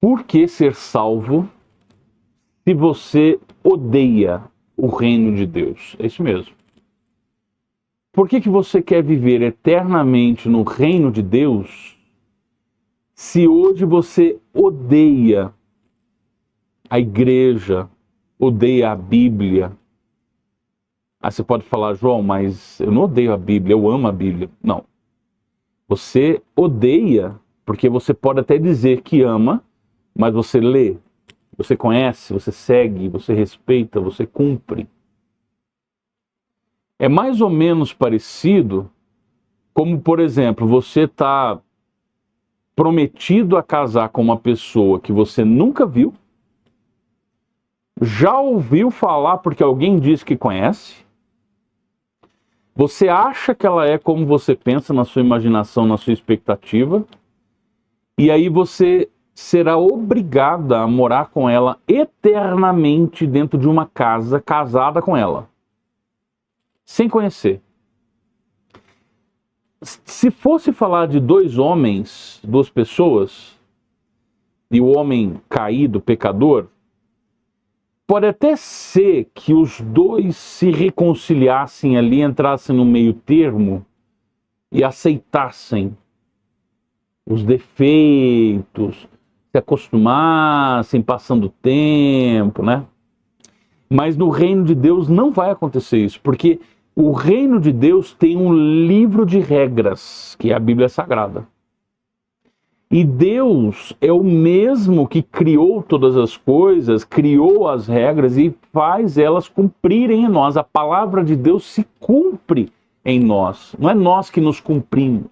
Por que ser salvo se você odeia o reino de Deus? É isso mesmo. Por que você quer viver eternamente no reino de Deus se hoje você odeia a igreja, odeia a Bíblia? Aí você pode falar, João, mas eu não odeio a Bíblia, eu amo a Bíblia. Não. Você odeia porque você pode até dizer que ama, mas você lê, você conhece, você segue, você respeita, você cumpre. É mais ou menos parecido como, por exemplo, você está prometido a casar com uma pessoa que você nunca viu, já ouviu falar porque alguém disse que conhece, você acha que ela é como você pensa na sua imaginação, na sua expectativa, e aí você será obrigada a morar com ela eternamente dentro de uma casa, casada com ela, sem conhecer. Se fosse falar de dois homens, duas pessoas, e o homem caído, pecador, pode até ser que os dois se reconciliassem ali, entrassem no meio termo e aceitassem os defeitos, se acostumassem, passando o tempo, né? Mas no reino de Deus não vai acontecer isso, porque o reino de Deus tem um livro de regras, que é a Bíblia Sagrada. E Deus é o mesmo que criou todas as coisas, criou as regras e faz elas cumprirem em nós. A palavra de Deus se cumpre em nós. Não é nós que nos cumprimos.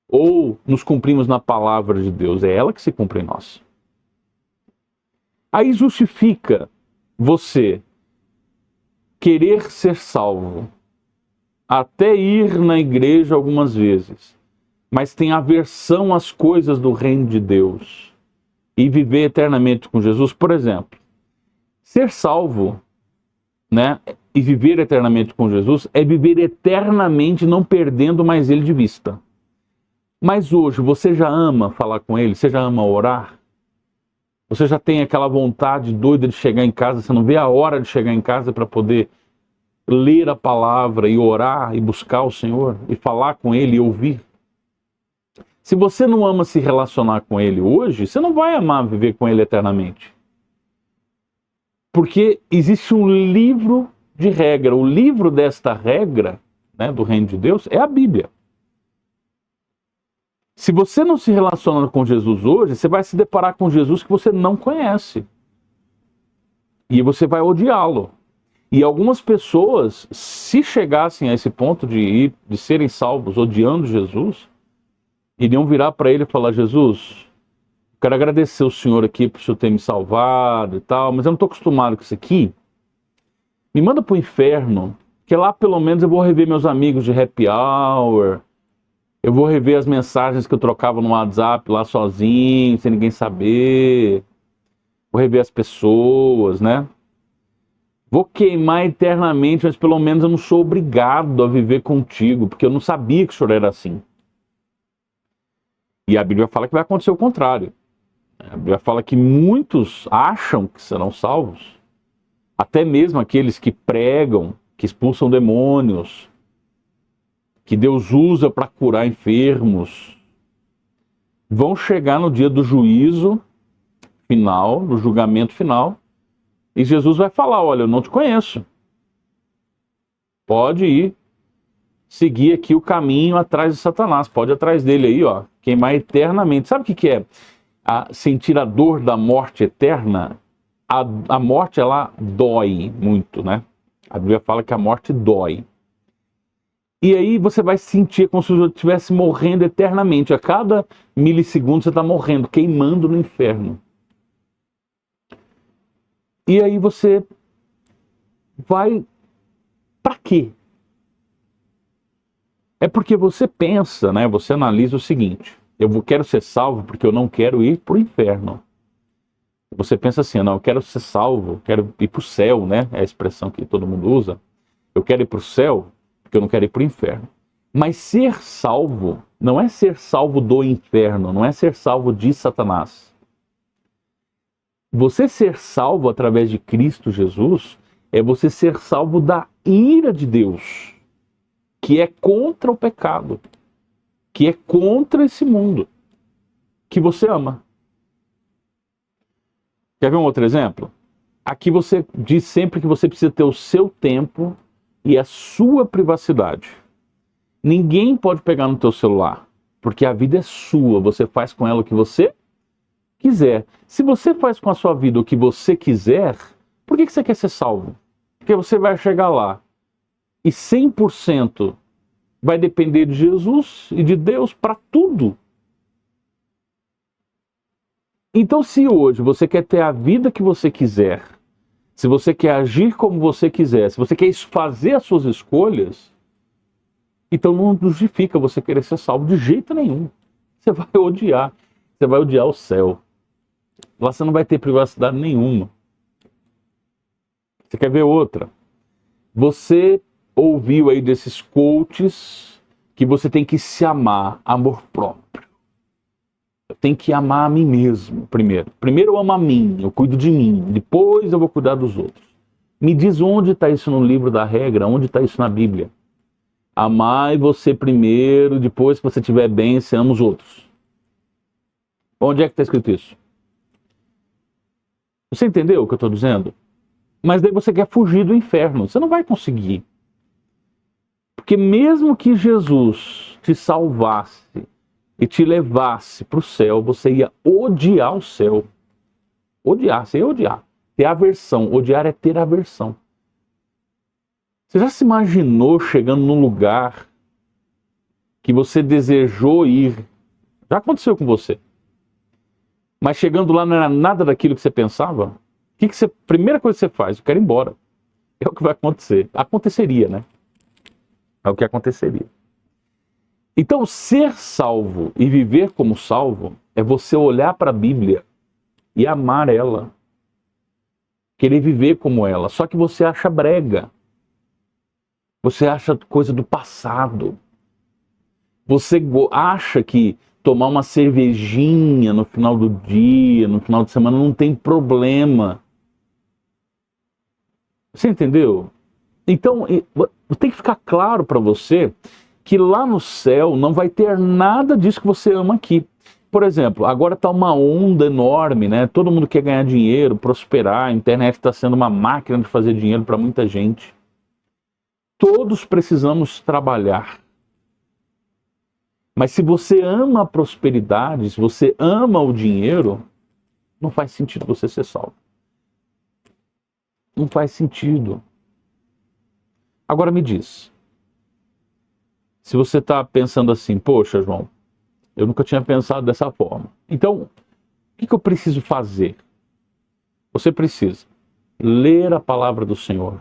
Ou nos cumprimos na palavra de Deus. É ela que se cumpre em nós. Aí justifica você querer ser salvo, até ir na igreja algumas vezes, mas tem aversão às coisas do reino de Deus e viver eternamente com Jesus. Por exemplo, ser salvo, né, e viver eternamente com Jesus é viver eternamente não perdendo mais ele de vista. Mas hoje você já ama falar com ele? Você já ama orar? Você já tem aquela vontade doida de chegar em casa? Você não vê a hora de chegar em casa para poder ler a palavra e orar e buscar o Senhor e falar com ele e ouvir? Se você não ama se relacionar com ele hoje, você não vai amar viver com ele eternamente. Porque existe um livro de regra. O livro desta regra, né, do reino de Deus, é a Bíblia. Se você não se relaciona com Jesus hoje, você vai se deparar com Jesus que você não conhece. E você vai odiá-lo. E algumas pessoas, se chegassem a esse ponto de serem salvos odiando Jesus, iriam virar para ele e falar, Jesus, quero agradecer o Senhor aqui por o Senhor ter me salvado e tal, mas eu não estou acostumado com isso aqui. Me manda para o inferno, que lá pelo menos eu vou rever meus amigos de happy hour, eu vou rever as mensagens que eu trocava no WhatsApp lá sozinho, sem ninguém saber. Vou rever as pessoas, né? Vou queimar eternamente, mas pelo menos eu não sou obrigado a viver contigo, porque eu não sabia que o Senhor era assim. E a Bíblia fala que vai acontecer o contrário. A Bíblia fala que muitos acham que serão salvos, até mesmo aqueles que pregam, que expulsam demônios, que Deus usa para curar enfermos, vão chegar no dia do juízo final, no julgamento final, e Jesus vai falar, olha, eu não te conheço. Pode ir seguir aqui o caminho atrás de Satanás, pode ir atrás dele aí, ó, queimar eternamente. Sabe o que é sentir a dor da morte eterna? A morte, ela dói muito, né? A Bíblia fala que a morte dói. E aí você vai sentir como se você estivesse morrendo eternamente. A cada milissegundo você está morrendo, queimando no inferno. E aí você vai... Para quê? É porque você pensa, né? Você analisa o seguinte, quero ser salvo porque eu não quero ir para o inferno. Você pensa assim, não, eu quero ser salvo, quero ir para o céu, né? É a expressão que todo mundo usa. Eu quero ir para o céu porque eu não quero ir para o inferno. Mas ser salvo não é ser salvo do inferno, não é ser salvo de Satanás. Você ser salvo através de Cristo Jesus é você ser salvo da ira de Deus, que é contra o pecado, que é contra esse mundo que você ama. Quer ver um outro exemplo? Aqui você diz sempre que você precisa ter o seu tempo e a sua privacidade. Ninguém pode pegar no teu celular, porque a vida é sua, você faz com ela o que você quiser. Se você faz com a sua vida o que você quiser, por que você quer ser salvo? Porque você vai chegar lá e 100% vai depender de Jesus e de Deus para tudo. Então, se hoje você quer ter a vida que você quiser, se você quer agir como você quiser, se você quer fazer as suas escolhas, então não justifica você querer ser salvo de jeito nenhum. Você vai odiar o céu. Lá você não vai ter privacidade nenhuma. Você quer ver outra? Você ouviu aí desses coaches que você tem que se amar, amor próprio. Eu tenho que amar a mim mesmo primeiro. Primeiro eu amo a mim, eu cuido de mim, depois eu vou cuidar dos outros. Me diz onde está isso no livro da regra, onde está isso na Bíblia? Amai você primeiro, depois que você estiver bem, você ama os outros. Onde é que está escrito isso? Você entendeu o que eu estou dizendo? Mas daí você quer fugir do inferno. Você não vai conseguir. Porque mesmo que Jesus te salvasse e te levasse para o céu, você ia odiar o céu. Odiar, você ia odiar. Ter aversão. Odiar é ter aversão. Você já se imaginou chegando num lugar que você desejou ir? Já aconteceu com você. Mas chegando lá não era nada daquilo que você pensava? Primeira coisa que você faz? Eu quero ir embora. É o que vai acontecer. Aconteceria, né? É o que aconteceria. Então, ser salvo e viver como salvo é você olhar para a Bíblia e amar ela. Querer viver como ela. Só que você acha brega. Você acha coisa do passado. Você acha que tomar uma cervejinha no final do dia, no final de semana, não tem problema. Você entendeu? Então, tem que ficar claro para você que lá no céu não vai ter nada disso que você ama aqui. Por exemplo, agora está uma onda enorme, né? Todo mundo quer ganhar dinheiro, prosperar, a internet está sendo uma máquina de fazer dinheiro para muita gente. Todos precisamos trabalhar. Mas se você ama a prosperidade, se você ama o dinheiro, não faz sentido você ser salvo. Não faz sentido. Agora me diz, se você está pensando assim, poxa, João, eu nunca tinha pensado dessa forma. Então, o que eu preciso fazer? Você precisa ler a palavra do Senhor.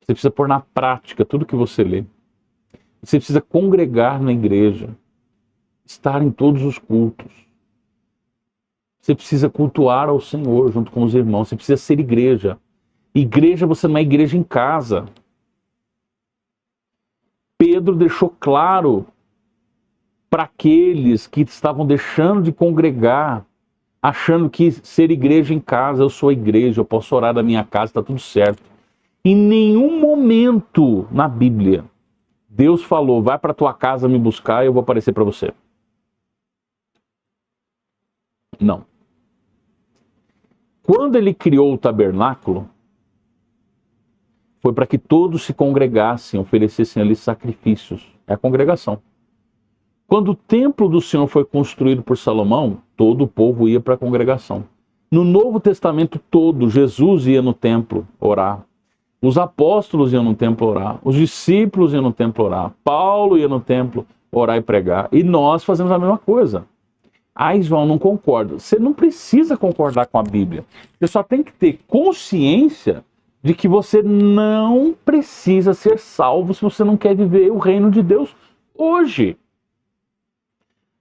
Você precisa pôr na prática tudo que você lê. Você precisa congregar na igreja, estar em todos os cultos. Você precisa cultuar ao Senhor junto com os irmãos. Você precisa ser igreja. Igreja, você não é igreja em casa. Pedro deixou claro para aqueles que estavam deixando de congregar, achando que ser igreja em casa, eu sou a igreja, eu posso orar da minha casa, está tudo certo. Em nenhum momento na Bíblia, Deus falou, vai para tua casa me buscar e eu vou aparecer para você. Não. Quando ele criou o tabernáculo, foi para que todos se congregassem, oferecessem ali sacrifícios. É a congregação. Quando o templo do Senhor foi construído por Salomão, todo o povo ia para a congregação. No Novo Testamento todo, Jesus ia no templo orar. Os apóstolos iam no templo orar. Os discípulos iam no templo orar. Paulo ia no templo orar e pregar. E nós fazemos a mesma coisa. Ah, João, não concordo. Você não precisa concordar com a Bíblia. Você só tem que ter consciência de que você não precisa ser salvo se você não quer viver o reino de Deus hoje.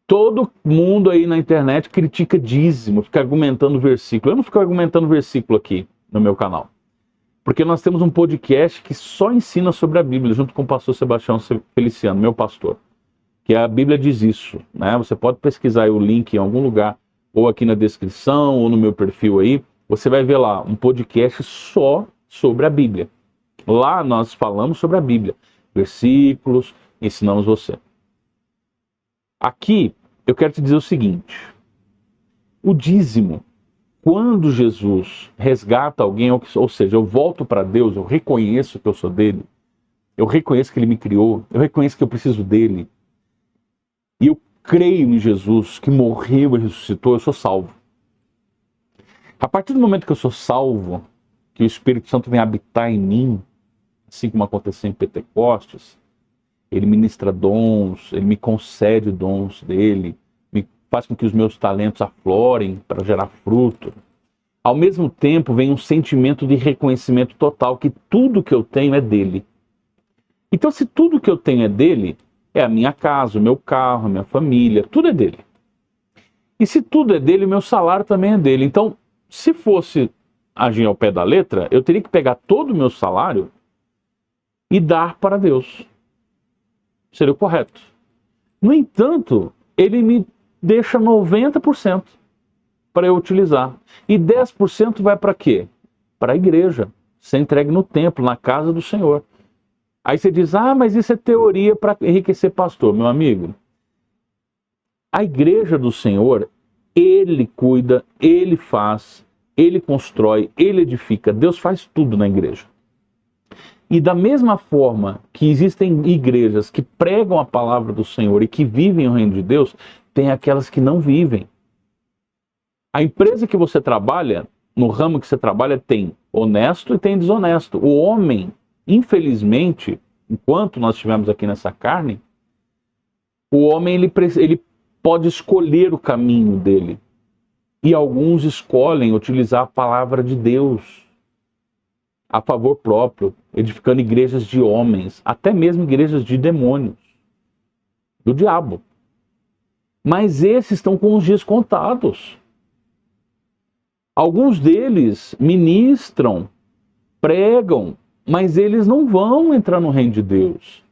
Todo mundo aí na internet critica dízimo, fica argumentando versículo. Eu não fico argumentando versículo aqui no meu canal. Porque nós temos um podcast que só ensina sobre a Bíblia, junto com o pastor Sebastião Feliciano, meu pastor. Que a Bíblia diz isso, né? Você pode pesquisar aí o link em algum lugar ou aqui na descrição, ou no meu perfil aí, você vai ver lá um podcast só sobre a Bíblia. Lá nós falamos sobre a Bíblia, versículos, ensinamos você. Aqui eu quero te dizer o seguinte: o dízimo, quando Jesus resgata alguém, ou seja, eu volto para Deus, eu reconheço que eu sou dele, eu reconheço que ele me criou, eu reconheço que eu preciso dele, e eu creio em Jesus, que morreu e ressuscitou, eu sou salvo. A partir do momento que eu sou salvo, que o Espírito Santo vem habitar em mim, assim como aconteceu em Pentecostes, ele ministra dons, ele me concede dons dele, me faz com que os meus talentos aflorem para gerar fruto. Ao mesmo tempo, vem um sentimento de reconhecimento total, que tudo que eu tenho é dele. Então, se tudo que eu tenho é dele, é a minha casa, o meu carro, a minha família, tudo é dele. E se tudo é dele, o meu salário também é dele. Então, se fosse agir ao pé da letra, eu teria que pegar todo o meu salário e dar para Deus. Seria o correto. No entanto, ele me deixa 90% para eu utilizar. E 10% vai para quê? Para a igreja. Ser entregue no templo, na casa do Senhor. Aí você diz, mas isso é teoria para enriquecer pastor. Meu amigo, a igreja do Senhor, ele cuida, ele faz, ele constrói, ele edifica. Deus faz tudo na igreja. E da mesma forma que existem igrejas que pregam a palavra do Senhor e que vivem o reino de Deus, tem aquelas que não vivem. A empresa que você trabalha, no ramo que você trabalha, tem honesto e tem desonesto. O homem, infelizmente, enquanto nós estivermos aqui nessa carne, o homem ele pode escolher o caminho dele. E alguns escolhem utilizar a palavra de Deus a favor próprio, edificando igrejas de homens, até mesmo igrejas de demônios, do diabo. Mas esses estão com os dias contados. Alguns deles ministram, pregam, mas eles não vão entrar no reino de Deus.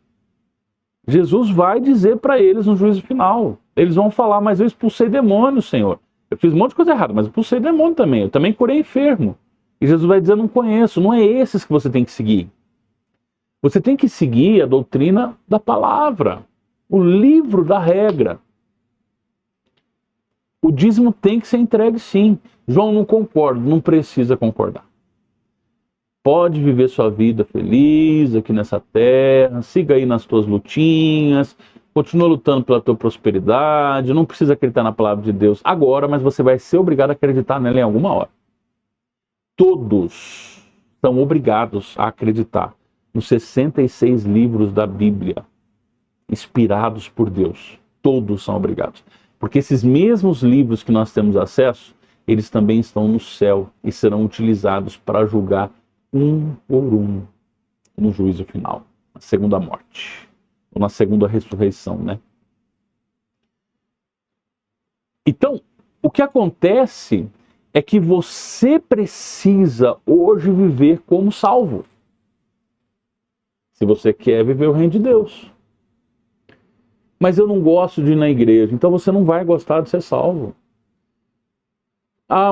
Jesus vai dizer para eles no juízo final. Eles vão falar, mas eu expulsei demônio, Senhor. Eu fiz um monte de coisa errada, mas eu expulsei demônio também. Eu também curei enfermo. E Jesus vai dizer, não conheço. Não é esses que você tem que seguir. Você tem que seguir a doutrina da palavra. O livro da regra. O dízimo tem que ser entregue sim. João, não concordo. Não precisa concordar. Pode viver sua vida feliz aqui nessa terra. Siga aí nas tuas lutinhas. Continua lutando pela tua prosperidade. Não precisa acreditar na palavra de Deus agora, mas você vai ser obrigado a acreditar nela em alguma hora. Todos são obrigados a acreditar nos 66 livros da Bíblia, inspirados por Deus. Todos são obrigados. Porque esses mesmos livros que nós temos acesso, eles também estão no céu e serão utilizados para julgar um por um no juízo final, na segunda morte, ou na segunda ressurreição, né? Então, o que acontece é que você precisa hoje viver como salvo. Se você quer viver o reino de Deus. Mas eu não gosto de ir na igreja, então você não vai gostar de ser salvo.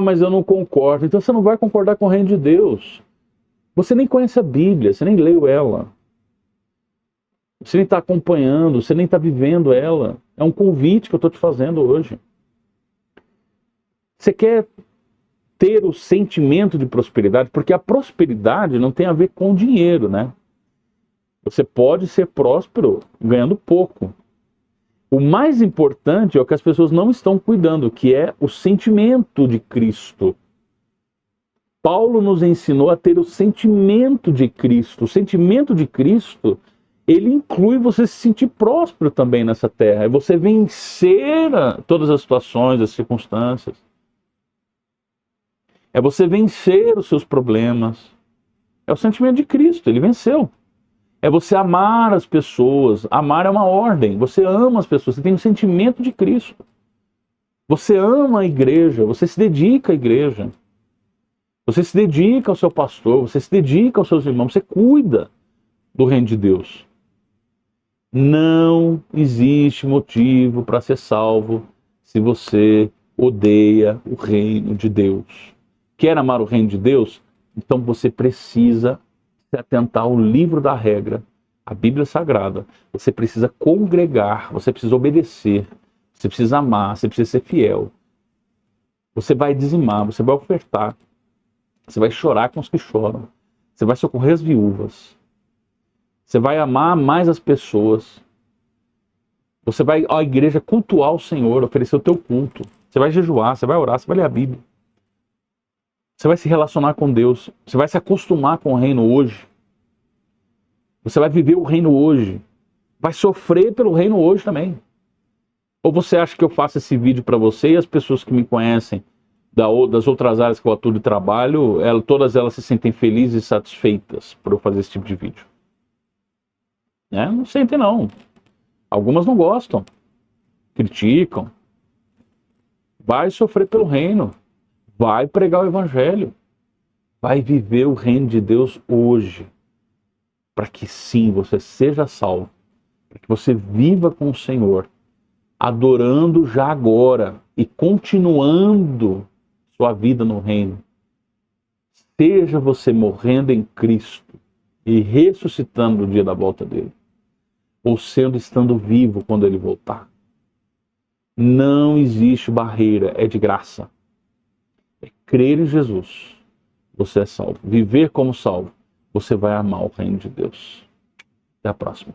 Mas eu não concordo, então você não vai concordar com o reino de Deus. Você nem conhece a Bíblia, você nem leu ela. Você nem está acompanhando, você nem está vivendo ela. É um convite que eu estou te fazendo hoje. Você quer ter o sentimento de prosperidade, porque a prosperidade não tem a ver com dinheiro, né? Você pode ser próspero ganhando pouco. O mais importante é o que as pessoas não estão cuidando, que é o sentimento de Cristo. Paulo nos ensinou a ter o sentimento de Cristo. O sentimento de Cristo, ele inclui você se sentir próspero também nessa terra. É você vencer todas as situações, as circunstâncias. É você vencer os seus problemas. É o sentimento de Cristo, ele venceu. É você amar as pessoas. Amar é uma ordem. Você ama as pessoas, você tem o sentimento de Cristo. Você ama a igreja, você se dedica à igreja. Você se dedica ao seu pastor, você se dedica aos seus irmãos, você cuida do reino de Deus. Não existe motivo para ser salvo se você odeia o reino de Deus. Quer amar o reino de Deus? Então você precisa se atentar ao livro da regra, a Bíblia Sagrada. Você precisa congregar, você precisa obedecer, você precisa amar, você precisa ser fiel. Você vai dizimar, você vai ofertar, você vai chorar com os que choram, você vai socorrer as viúvas, você vai amar mais as pessoas, você vai à igreja cultuar o Senhor, oferecer o teu culto, você vai jejuar, você vai orar, você vai ler a Bíblia. Você vai se relacionar com Deus, você vai se acostumar com o reino hoje. Você vai viver o reino hoje, vai sofrer pelo reino hoje também. Ou você acha que eu faço esse vídeo para você e as pessoas que me conhecem das outras áreas que eu atuo de trabalho, todas elas se sentem felizes e satisfeitas por eu fazer esse tipo de vídeo? Não sentem não. Algumas não gostam, criticam. Vai sofrer pelo reino, vai pregar o evangelho, vai viver o reino de Deus hoje, para que sim, você seja salvo, para que você viva com o Senhor, adorando já agora e continuando sua vida no reino. Seja você morrendo em Cristo e ressuscitando no dia da volta dele, ou sendo estando vivo quando ele voltar. Não existe barreira, é de graça. É crer em Jesus, você é salvo. Viver como salvo, você vai amar o reino de Deus. Até a próxima.